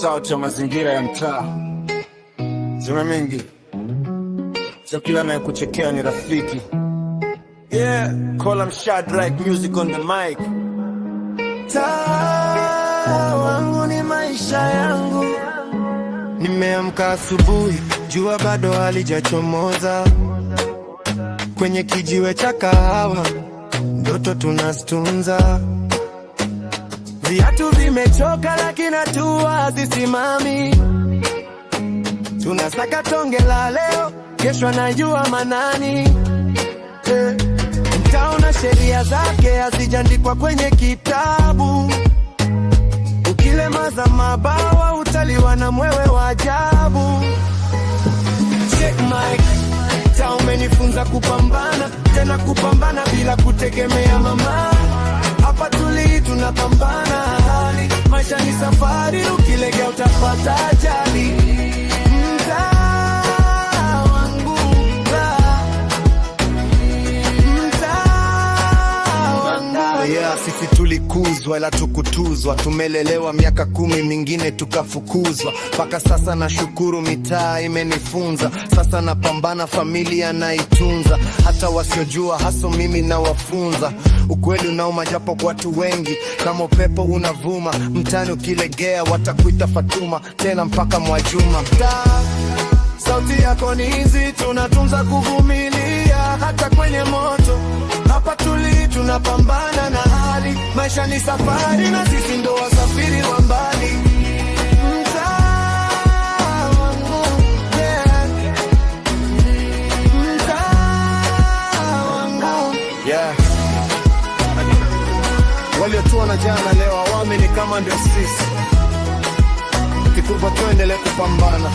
sauti ya mazingira ya mtaa. Zima mingi, sio kila anayekuchekea ni rafiki. Yeah, call him Shadrack, music on the mic. Taa wangu ni maisha yangu. Nimeamka asubuhi, jua bado halijachomoza. Kwenye kijiwe cha kahawa, ndoto tunastunza. Viatu vimechoka lakini hatua hazisimami. Tunasaka tonge la leo, kesho anajua manani. Mtaona sheria zake hazijaandikwa kwenye kitabu. Ukilemaza mabawa utaliwa na mwewe wa ajabu. Check mic, taa umenifunza kupambana, tena kupambana bila kutegemea mama. Hapa tuli tunapambana hali, maisha ni safari, ukilegea utapata ajali. Mtaa wangu, mtaa wangu. Yeah, sisi tulikuzwa ila tukutuzwa, tumelelewa miaka 10 mingine tukafukuzwa. Paka sasa na shukuru mitaa imenifunza, sasa napambana familia naitunza. Hata wasiojua haso mimi na wafunza. Ukweli unauma japo kwa watu wengi, kama upepo unavuma. Mtani ukilegea watakuita Fatuma, tena mpaka Mwajuma. Sauti yako ni hizi, tunatunza kuvumilia hata kwenye moto. Hapa tuli tunapambana na hali, maisha ni safari na sisi ndo wasafiri wa mbali. Mtaa wangu, yeah. Mtaa wangu, yeah. Waliotuona jana leo awami ni kama ndio sisi. Kikubwa tuendelee kupambana.